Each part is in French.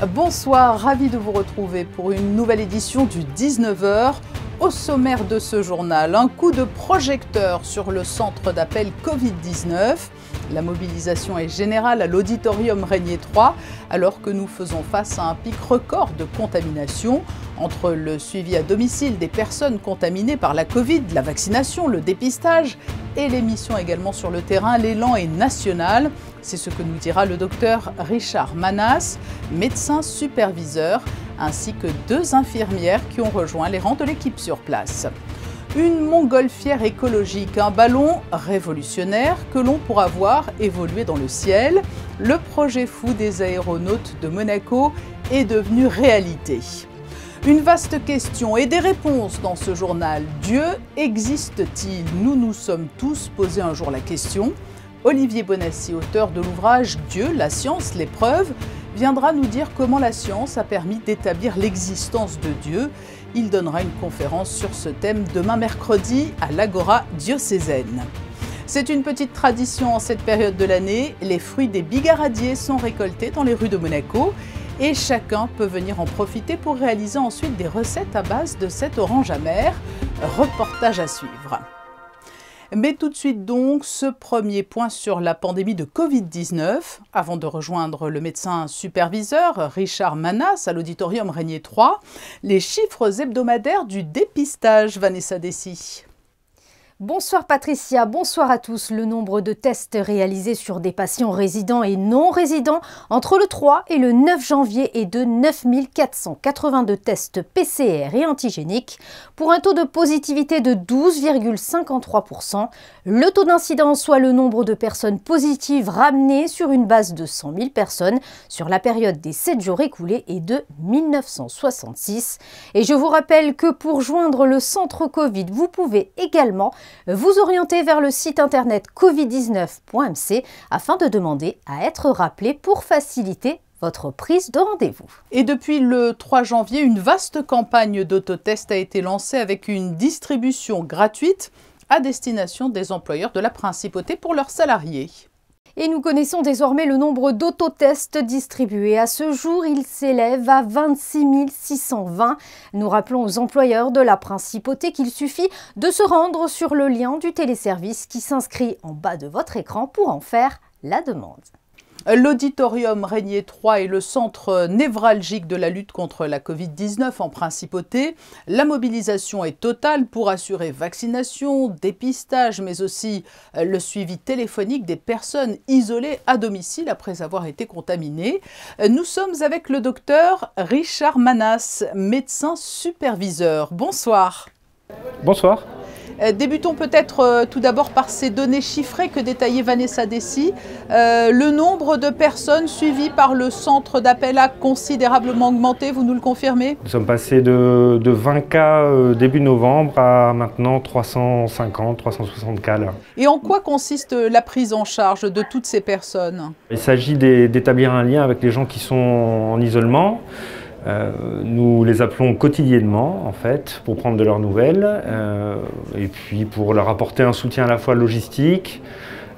Bonsoir, ravi de vous retrouver pour une nouvelle édition du 19h. Au sommaire de ce journal, un coup de projecteur sur le centre d'appel Covid-19. La mobilisation est générale à l'auditorium Régnier 3 alors que nous faisons face à un pic record de contamination. Entre le suivi à domicile des personnes contaminées par la Covid, la vaccination, le dépistage et les missions également sur le terrain, l'élan est national. C'est ce que nous dira le docteur Richard Manas, médecin superviseur, ainsi que 2 infirmières qui ont rejoint les rangs de l'équipe sur place. Une montgolfière écologique, un ballon révolutionnaire que l'on pourra voir évoluer dans le ciel. Le projet fou des aéronautes de Monaco est devenu réalité. Une vaste question et des réponses dans ce journal. Dieu existe-t-il? Nous nous sommes tous posé un jour la question. Olivier Bonassi, auteur de l'ouvrage « Dieu, la science, l'épreuve », viendra nous dire comment la science a permis d'établir l'existence de Dieu. Il donnera une conférence sur ce thème demain mercredi à l'Agora diocésaine. C'est une petite tradition en cette période de l'année. Les fruits des bigaradiers sont récoltés dans les rues de Monaco et chacun peut venir en profiter pour réaliser ensuite des recettes à base de cette orange amère. Reportage à suivre. Mais tout de suite donc, ce premier point sur la pandémie de Covid-19, avant de rejoindre le médecin superviseur Richard Manas à l'auditorium Régnier 3, les chiffres hebdomadaires du dépistage, Vanessa Dessy. Bonsoir Patricia, bonsoir à tous. Le nombre de tests réalisés sur des patients résidents et non résidents entre le 3 et le 9 janvier est de 9 482 tests PCR et antigéniques pour un taux de positivité de 12,53%. Le taux d'incidence, soit le nombre de personnes positives ramenées sur une base de 100 000 personnes sur la période des 7 jours écoulés, est de 1966. Et je vous rappelle que pour joindre le centre Covid, vous pouvez également vous orienter vers le site internet covid19.mc afin de demander à être rappelé pour faciliter votre prise de rendez-vous. Et depuis le 3 janvier, une vaste campagne d'autotest a été lancée avec une distribution gratuite à destination des employeurs de la principauté pour leurs salariés. Et nous connaissons désormais le nombre d'autotests distribués. À ce jour, il s'élève à 26 620. Nous rappelons aux employeurs de la principauté qu'il suffit de se rendre sur le lien du téléservice qui s'inscrit en bas de votre écran pour en faire la demande. L'auditorium Régnier 3 est le centre névralgique de la lutte contre la Covid-19 en principauté. La mobilisation est totale pour assurer vaccination, dépistage, mais aussi le suivi téléphonique des personnes isolées à domicile après avoir été contaminées. Nous sommes avec le docteur Richard Manas, médecin superviseur. Bonsoir. Bonsoir. Débutons peut-être tout d'abord par ces données chiffrées que détaillait Vanessa Dessy. Le nombre de personnes suivies par le centre d'appel a considérablement augmenté, vous nous le confirmez? Nous sommes passés de 20 cas début novembre à maintenant 350, 360 cas là. Et en quoi consiste la prise en charge de toutes ces personnes? Il s'agit d'établir un lien avec les gens qui sont en isolement. Nous les appelons quotidiennement en fait pour prendre de leurs nouvelles et puis pour leur apporter un soutien à la fois logistique,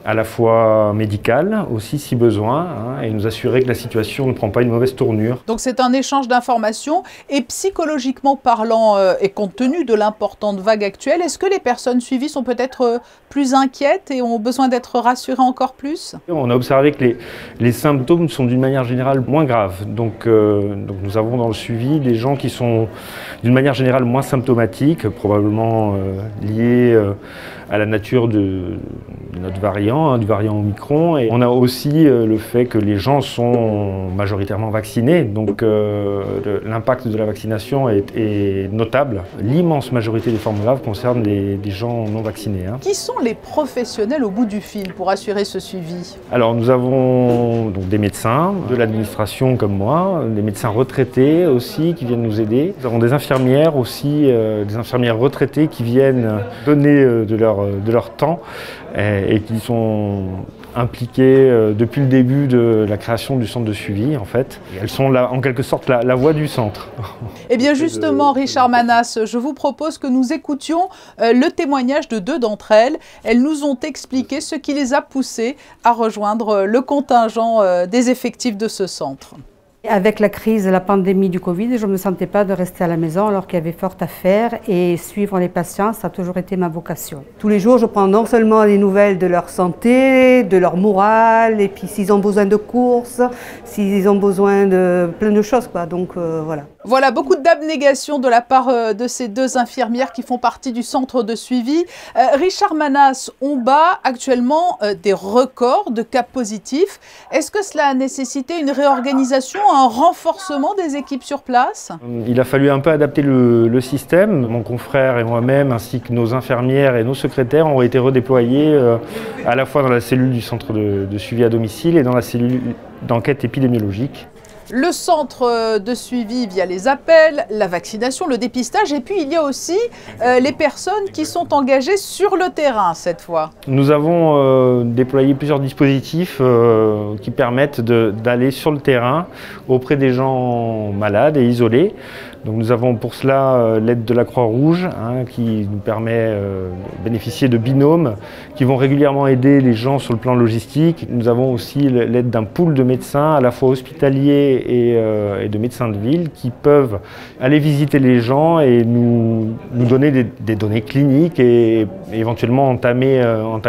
à la fois médical aussi si besoin, et nous assurer que la situation ne prend pas une mauvaise tournure. Donc c'est un échange d'informations et psychologiquement parlant et compte tenu de l'importante vague actuelle, est-ce que les personnes suivies sont peut-être plus inquiètes et ont besoin d'être rassurées encore plus? On a observé que les symptômes sont d'une manière générale moins graves. Donc nous avons dans le suivi des gens qui sont d'une manière générale moins symptomatiques, probablement liés à la nature de notre variant, du variant Omicron. Et on a aussi le fait que les gens sont majoritairement vaccinés, donc l'impact de la vaccination est notable. L'immense majorité des formes graves concernent des gens non vaccinés. Qui sont les professionnels au bout du fil pour assurer ce suivi? Alors nous avons donc des médecins de l'administration comme moi, des médecins retraités aussi qui viennent nous aider. Nous avons des infirmières aussi, des infirmières retraitées qui viennent donner de leur temps et qui sont impliquées depuis le début de la création du centre de suivi en fait. Et elles sont là, en quelque sorte la voix du centre. Eh bien justement Richard Manas, je vous propose que nous écoutions le témoignage de 2 d'entre elles. Elles nous ont expliqué ce qui les a poussées à rejoindre le contingent des effectifs de ce centre. Avec la crise, la pandémie du Covid, je ne me sentais pas de rester à la maison alors qu'il y avait fort à faire et suivre les patients, ça a toujours été ma vocation. Tous les jours, je prends non seulement les nouvelles de leur santé, de leur morale, et puis s'ils ont besoin de courses, s'ils ont besoin de plein de choses, quoi. Donc voilà. Voilà, beaucoup d'abnégation de la part de ces deux infirmières qui font partie du centre de suivi. Richard Manas, on bat actuellement des records de cas positifs. Est-ce que cela a nécessité une réorganisation, un renforcement des équipes sur place? Il a fallu un peu adapter le système. Mon confrère et moi-même, ainsi que nos infirmières et nos secrétaires, ont été redéployés à la fois dans la cellule du centre de suivi à domicile et dans la cellule d'enquête épidémiologique. Le centre de suivi via les appels, la vaccination, le dépistage, et puis il y a aussi les personnes qui sont engagées sur le terrain cette fois. Nous avons déployé plusieurs dispositifs qui permettent d'aller sur le terrain auprès des gens malades et isolés. Donc nous avons pour cela l'aide de la Croix-Rouge qui nous permet de bénéficier de binômes qui vont régulièrement aider les gens sur le plan logistique. Nous avons aussi l'aide d'un pool de médecins à la fois hospitaliers et de médecins de ville qui peuvent aller visiter les gens et nous donner des données cliniques et éventuellement entamer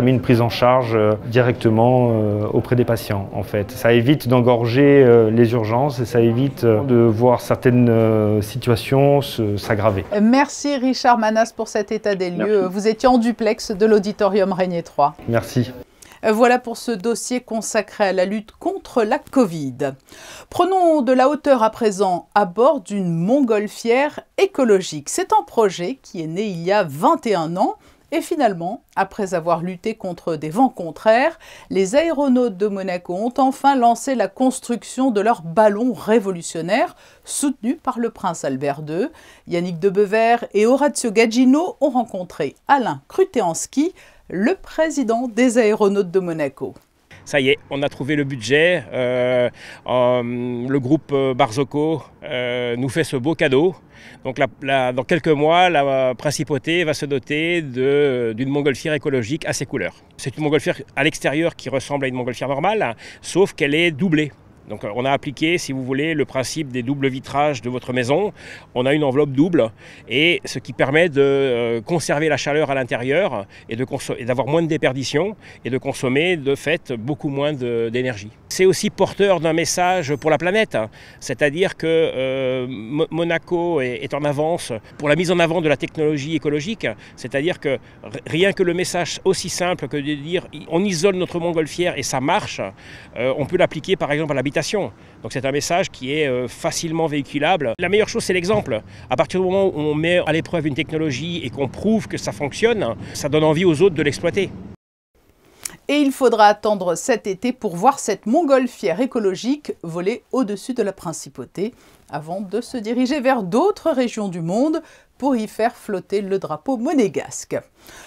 une prise en charge directement auprès des patients. En fait, ça évite d'engorger les urgences et ça évite de voir certaines situations s'aggraver. Merci Richard Manas pour cet état des lieux. Merci. Vous étiez en duplex de l'auditorium Régnier 3. Merci. Voilà pour ce dossier consacré à la lutte contre la Covid. Prenons de la hauteur à présent à bord d'une montgolfière écologique. C'est un projet qui est né il y a 21 ans. Et finalement, après avoir lutté contre des vents contraires, les aéronautes de Monaco ont enfin lancé la construction de leur ballon révolutionnaire, soutenu par le prince Albert II. Yannick Debever et Orazio Gagino ont rencontré Alain Kruteanski, le président des aéronautes de Monaco. Ça y est, on a trouvé le budget. Le groupe Barzocco nous fait ce beau cadeau. Donc dans quelques mois, la principauté va se doter d'une montgolfière écologique à ses couleurs. C'est une montgolfière à l'extérieur qui ressemble à une montgolfière normale, sauf qu'elle est doublée. Donc on a appliqué, si vous voulez, le principe des doubles vitrages de votre maison. On a une enveloppe double, et ce qui permet de conserver la chaleur à l'intérieur et d'avoir moins de déperdition et de consommer de fait beaucoup moins d'énergie. C'est aussi porteur d'un message pour la planète, c'est-à-dire que Monaco est en avance pour la mise en avant de la technologie écologique, c'est-à-dire que rien que le message aussi simple que de dire on isole notre montgolfière et ça marche, on peut l'appliquer par exemple à l'habitation. Donc c'est un message qui est facilement véhiculable. La meilleure chose, c'est l'exemple. À partir du moment où on met à l'épreuve une technologie et qu'on prouve que ça fonctionne, ça donne envie aux autres de l'exploiter. Et il faudra attendre cet été pour voir cette montgolfière écologique voler au-dessus de la principauté avant de se diriger vers d'autres régions du monde pour y faire flotter le drapeau monégasque.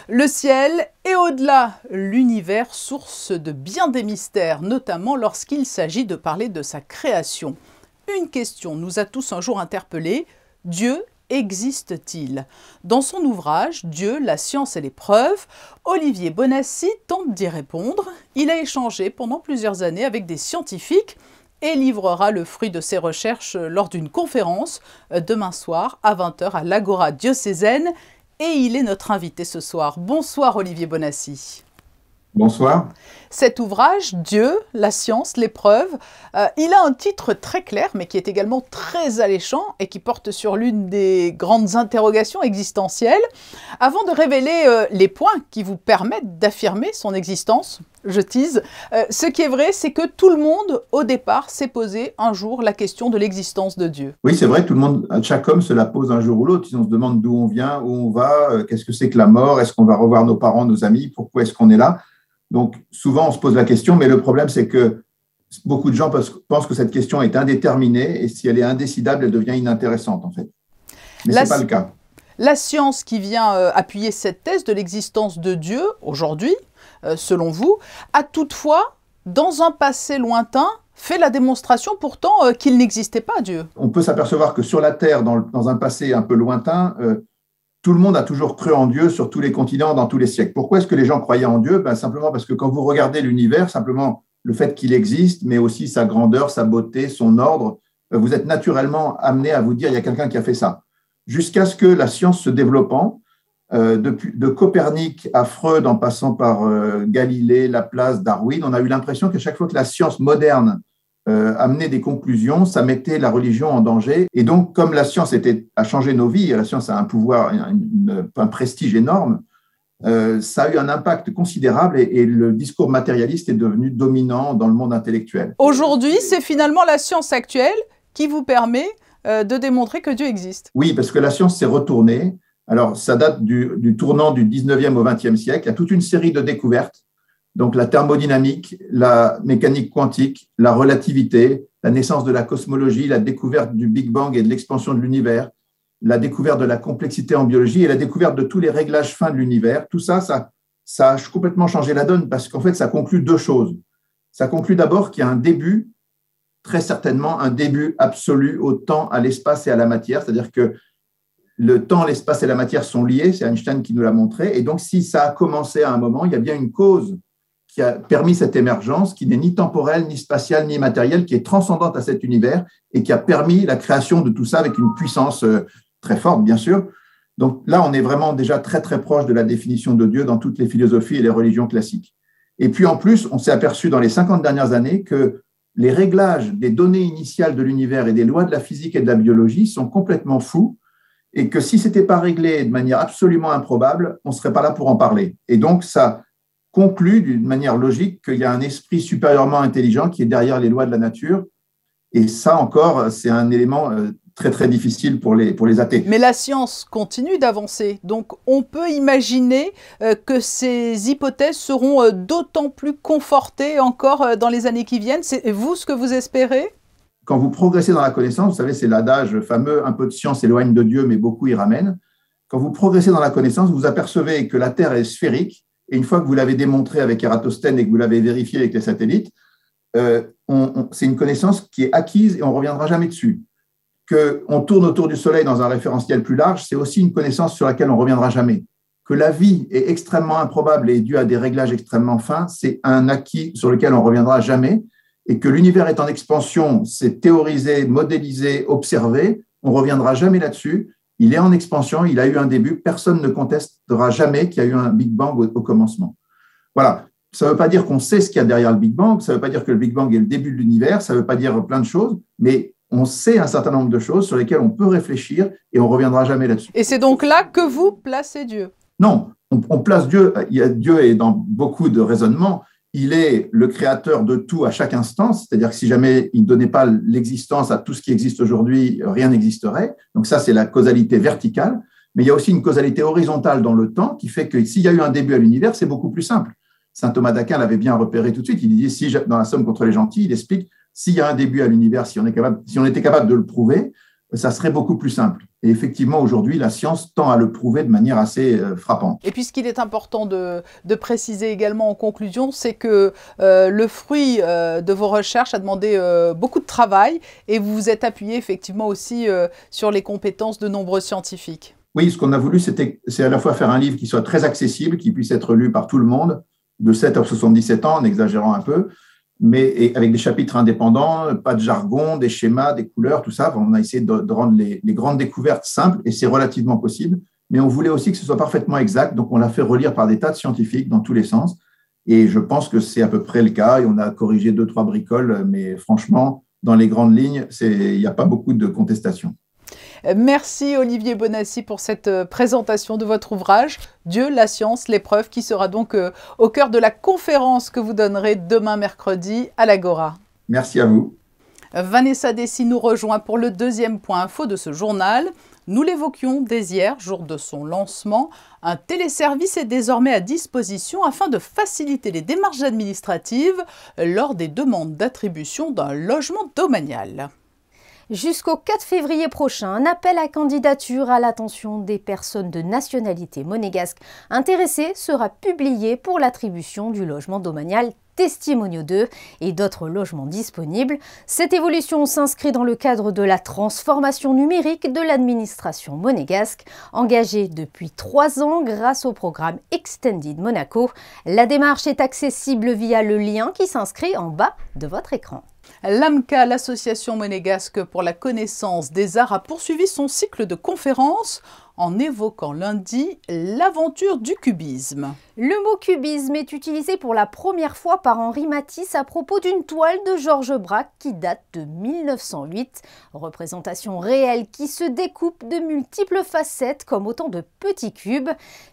Le ciel et au-delà, l'univers, source de bien des mystères, notamment lorsqu'il s'agit de parler de sa création. Une question nous a tous un jour interpellés, Dieu existe-t-il? Dans son ouvrage « Dieu, la science et les preuves », Olivier Bonnassy tente d'y répondre. Il a échangé pendant plusieurs années avec des scientifiques et livrera le fruit de ses recherches lors d'une conférence demain soir à 20h à l'Agora diocésaine. Et il est notre invité ce soir. Bonsoir Olivier Bonnassy. Bonsoir. Cet ouvrage, Dieu, la science, l'épreuve, il a un titre très clair, mais qui est également très alléchant et qui porte sur l'une des grandes interrogations existentielles. Avant de révéler les points qui vous permettent d'affirmer son existence, je tease, ce qui est vrai, c'est que tout le monde, au départ, s'est posé un jour la question de l'existence de Dieu. Oui, c'est vrai, tout le monde, chaque homme se la pose un jour ou l'autre. On se demande d'où on vient, où on va, qu'est-ce que c'est que la mort, est-ce qu'on va revoir nos parents, nos amis, pourquoi est-ce qu'on est là? Donc, souvent, on se pose la question, mais le problème, c'est que beaucoup de gens pensent que cette question est indéterminée et si elle est indécidable, elle devient inintéressante, en fait. Mais ce n'est pas le cas. La science qui vient appuyer cette thèse de l'existence de Dieu, aujourd'hui, selon vous, a toutefois, dans un passé lointain, fait la démonstration pourtant qu'il n'existait pas, Dieu. On peut s'apercevoir que sur la Terre, dans un passé un peu lointain, tout le monde a toujours cru en Dieu sur tous les continents, dans tous les siècles. Pourquoi est-ce que les gens croyaient en Dieu? Simplement parce que quand vous regardez l'univers, simplement le fait qu'il existe, mais aussi sa grandeur, sa beauté, son ordre, vous êtes naturellement amené à vous dire il y a quelqu'un qui a fait ça. Jusqu'à ce que la science se développant, de Copernic à Freud, en passant par Galilée, Laplace, Darwin, on a eu l'impression qu'à chaque fois que la science moderne amenait des conclusions, ça mettait la religion en danger. Et donc, comme la science a changé nos vies, la science a un pouvoir, un prestige énorme, ça a eu un impact considérable et le discours matérialiste est devenu dominant dans le monde intellectuel. Aujourd'hui, c'est finalement la science actuelle qui vous permet de démontrer que Dieu existe. Oui, parce que la science s'est retournée. Alors, ça date du tournant du 19e au 20e siècle. Il y a toute une série de découvertes. Donc, la thermodynamique, la mécanique quantique, la relativité, la naissance de la cosmologie, la découverte du Big Bang et de l'expansion de l'univers, la découverte de la complexité en biologie et la découverte de tous les réglages fins de l'univers. Tout ça, ça a complètement changé la donne parce qu'en fait, ça conclut deux choses. Ça conclut d'abord qu'il y a un début, très certainement un début absolu au temps, à l'espace et à la matière, c'est-à-dire que le temps, l'espace et la matière sont liés, c'est Einstein qui nous l'a montré, et donc si ça a commencé à un moment, il y a bien une cause qui a permis cette émergence, qui n'est ni temporelle, ni spatiale, ni matérielle, qui est transcendante à cet univers et qui a permis la création de tout ça avec une puissance très forte, bien sûr. Donc là, on est vraiment déjà très, très proche de la définition de Dieu dans toutes les philosophies et les religions classiques. Et puis en plus, on s'est aperçu dans les 50 dernières années que les réglages des données initiales de l'univers et des lois de la physique et de la biologie sont complètement fous et que si ce n'était pas réglé de manière absolument improbable, on ne serait pas là pour en parler. Et donc, ça conclut d'une manière logique qu'il y a un esprit supérieurement intelligent qui est derrière les lois de la nature. Et ça encore, c'est un élément très, très difficile pour les athées. Mais la science continue d'avancer. Donc, on peut imaginer que ces hypothèses seront d'autant plus confortées encore dans les années qui viennent. C'est vous ce que vous espérez ? Quand vous progressez dans la connaissance, vous savez, c'est l'adage fameux « un peu de science éloigne de Dieu, mais beaucoup y ramène ». Quand vous progressez dans la connaissance, vous apercevez que la Terre est sphérique. Et une fois que vous l'avez démontré avec Ératosthène et que vous l'avez vérifié avec les satellites, c'est une connaissance qui est acquise et on ne reviendra jamais dessus. Qu'on tourne autour du Soleil dans un référentiel plus large, c'est aussi une connaissance sur laquelle on ne reviendra jamais. Que la vie est extrêmement improbable et est due à des réglages extrêmement fins, c'est un acquis sur lequel on ne reviendra jamais. Et que l'univers est en expansion, c'est théorisé, modélisé, observé, on ne reviendra jamais là-dessus. Il est en expansion, il a eu un début, personne ne contestera jamais qu'il y a eu un Big Bang au commencement. Voilà, ça ne veut pas dire qu'on sait ce qu'il y a derrière le Big Bang, ça ne veut pas dire que le Big Bang est le début de l'univers, ça ne veut pas dire plein de choses, mais on sait un certain nombre de choses sur lesquelles on peut réfléchir et on ne reviendra jamais là-dessus. Et c'est donc là que vous placez Dieu ? Non, on place Dieu, Dieu est dans beaucoup de raisonnements. Il est le créateur de tout à chaque instant, c'est-à-dire que si jamais il ne donnait pas l'existence à tout ce qui existe aujourd'hui, rien n'existerait. Donc ça, c'est la causalité verticale. Mais il y a aussi une causalité horizontale dans le temps qui fait que s'il y a eu un début à l'univers, c'est beaucoup plus simple. Saint Thomas d'Aquin l'avait bien repéré tout de suite. Il dit, dans la Somme contre les gentils, il explique, s'il y a un début à l'univers, si on était capable de le prouver, ça serait beaucoup plus simple. Et effectivement, aujourd'hui, la science tend à le prouver de manière assez frappante. Et puis, ce qu'il est important de préciser également en conclusion, c'est que le fruit de vos recherches a demandé beaucoup de travail et vous vous êtes appuyé effectivement aussi sur les compétences de nombreux scientifiques. Oui, ce qu'on a voulu, c'est à la fois faire un livre qui soit très accessible, qui puisse être lu par tout le monde, de 7 à 77 ans, en exagérant un peu, mais avec des chapitres indépendants, pas de jargon, des schémas, des couleurs, tout ça. On a essayé de rendre les grandes découvertes simples, et c'est relativement possible, mais on voulait aussi que ce soit parfaitement exact, donc on l'a fait relire par des tas de scientifiques dans tous les sens, et je pense que c'est à peu près le cas, et on a corrigé 2-3 bricoles, mais franchement, dans les grandes lignes, il n'y a pas beaucoup de contestation. Merci Olivier Bonnassy pour cette présentation de votre ouvrage « Dieu, la science, l'épreuve » qui sera donc au cœur de la conférence que vous donnerez demain mercredi à l'Agora. Merci à vous. Vanessa Dessy nous rejoint pour le deuxième point info de ce journal. Nous l'évoquions dès hier, jour de son lancement. Un téléservice est désormais à disposition afin de faciliter les démarches administratives lors des demandes d'attribution d'un logement domanial. Jusqu'au 4 février prochain, un appel à candidature à l'attention des personnes de nationalité monégasque intéressées sera publié pour l'attribution du logement domanial Testimonio 2 et d'autres logements disponibles. Cette évolution s'inscrit dans le cadre de la transformation numérique de l'administration monégasque, engagée depuis 3 ans grâce au programme Extended Monaco. La démarche est accessible via le lien qui s'inscrit en bas de votre écran. L'AMCA, l'association monégasque pour la connaissance des arts, a poursuivi son cycle de conférences en évoquant lundi l'aventure du cubisme. Le mot cubisme est utilisé pour la première fois par Henri Matisse à propos d'une toile de Georges Braque qui date de 1908. Représentation réelle qui se découpe de multiples facettes comme autant de petits cubes.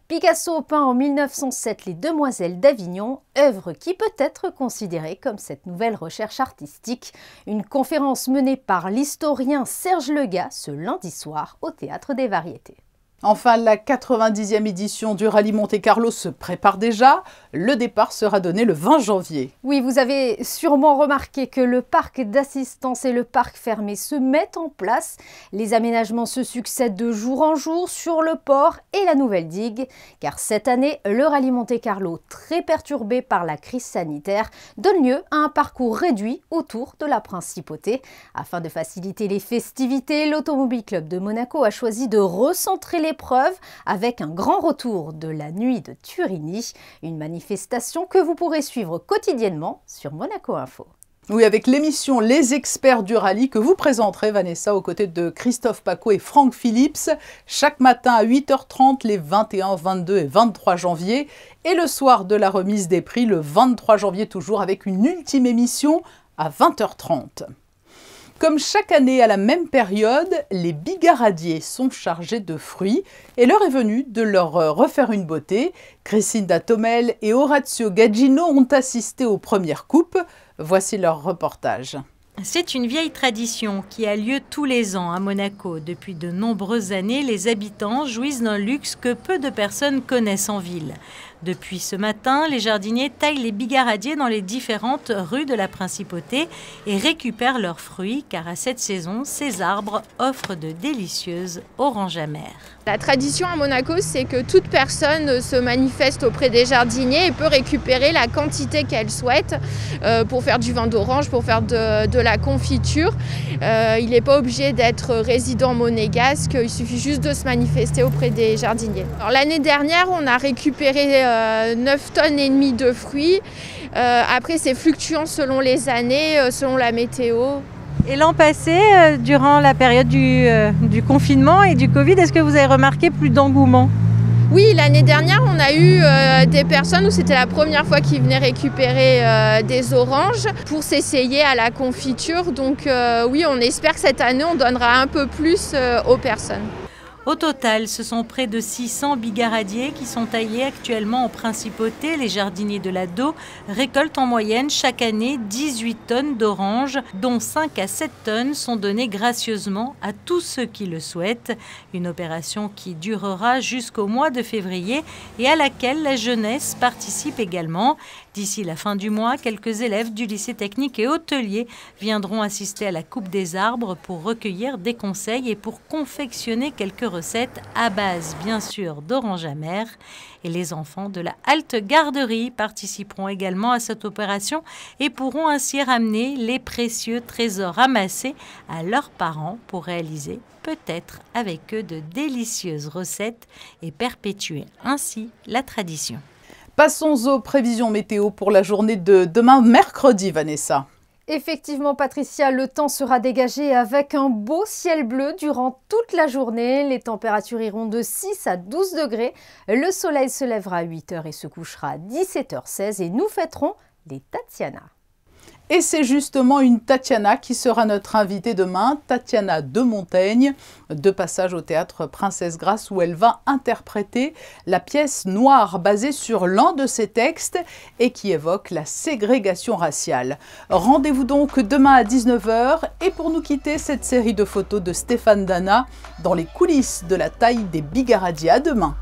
Picasso peint en 1907 les Demoiselles d'Avignon, œuvre qui peut être considérée comme cette nouvelle recherche artistique. Une conférence menée par l'historien Serge Legat ce lundi soir au Théâtre des Variétés. Enfin, la 90e édition du Rallye Monte-Carlo se prépare déjà. Le départ sera donné le 20 janvier. Oui, vous avez sûrement remarqué que le parc d'assistance et le parc fermé se mettent en place. Les aménagements se succèdent de jour en jour sur le port et la nouvelle digue. Car cette année, le Rallye Monte-Carlo, très perturbé par la crise sanitaire, donne lieu à un parcours réduit autour de la principauté. Afin de faciliter les festivités, l'Automobile Club de Monaco a choisi de recentrer l'épreuve avec un grand retour de la nuit de Turini, une manifestation que vous pourrez suivre quotidiennement sur Monaco Info. Oui, avec l'émission Les Experts du Rallye que vous présenterez, Vanessa, aux côtés de Christophe Paco et Franck Phillips, chaque matin à 8h30 les 21, 22 et 23 janvier, et le soir de la remise des prix, le 23 janvier toujours, avec une ultime émission à 20h30. Comme chaque année à la même période, les bigaradiers sont chargés de fruits et l'heure est venue de leur refaire une beauté. Crescinda Tomel et Orazio Gaggino ont assisté aux premières coupes. Voici leur reportage. C'est une vieille tradition qui a lieu tous les ans à Monaco. Depuis de nombreuses années, les habitants jouissent d'un luxe que peu de personnes connaissent en ville. Depuis ce matin, les jardiniers taillent les bigaradiers dans les différentes rues de la Principauté et récupèrent leurs fruits, car à cette saison, ces arbres offrent de délicieuses oranges amères. La tradition à Monaco, c'est que toute personne se manifeste auprès des jardiniers et peut récupérer la quantité qu'elle souhaite pour faire du vin d'orange, pour faire de la confiture. Il n'est pas obligé d'être résident monégasque, il suffit juste de se manifester auprès des jardiniers. L'année dernière, on a récupéré 9 tonnes et demie de fruits. Après, c'est fluctuant selon les années, selon la météo. Et l'an passé, durant la période du confinement et du Covid, est-ce que vous avez remarqué plus d'engouement ? Oui, l'année dernière, on a eu des personnes où c'était la première fois qu'ils venaient récupérer des oranges pour s'essayer à la confiture. Donc oui, on espère que cette année, on donnera un peu plus aux personnes. Au total, ce sont près de 600 bigaradiers qui sont taillés actuellement en Principauté. Les jardiniers de la DO récoltent en moyenne chaque année 18 tonnes d'oranges, dont 5 à 7 tonnes sont données gracieusement à tous ceux qui le souhaitent. Une opération qui durera jusqu'au mois de février et à laquelle la jeunesse participe également. D'ici la fin du mois, quelques élèves du lycée technique et hôtelier viendront assister à la coupe des arbres pour recueillir des conseils et pour confectionner quelques recettes à base, bien sûr, d'oranges amères. Et les enfants de la halte garderie participeront également à cette opération et pourront ainsi ramener les précieux trésors amassés à leurs parents pour réaliser peut-être avec eux de délicieuses recettes et perpétuer ainsi la tradition. Passons aux prévisions météo pour la journée de demain, mercredi, Vanessa. Effectivement, Patricia, le temps sera dégagé avec un beau ciel bleu durant toute la journée. Les températures iront de 6 à 12 degrés. Le soleil se lèvera à 8h et se couchera à 17h16 et nous fêterons les Tatiana. Et c'est justement une Tatiana qui sera notre invitée demain, Tatiana de Montaigne, de passage au théâtre Princesse Grace où elle va interpréter la pièce Noire basée sur l'un de ses textes et qui évoque la ségrégation raciale. Rendez-vous donc demain à 19h et pour nous quitter, cette série de photos de Stéphane Dana dans les coulisses de la taille des bigaradiers. À demain.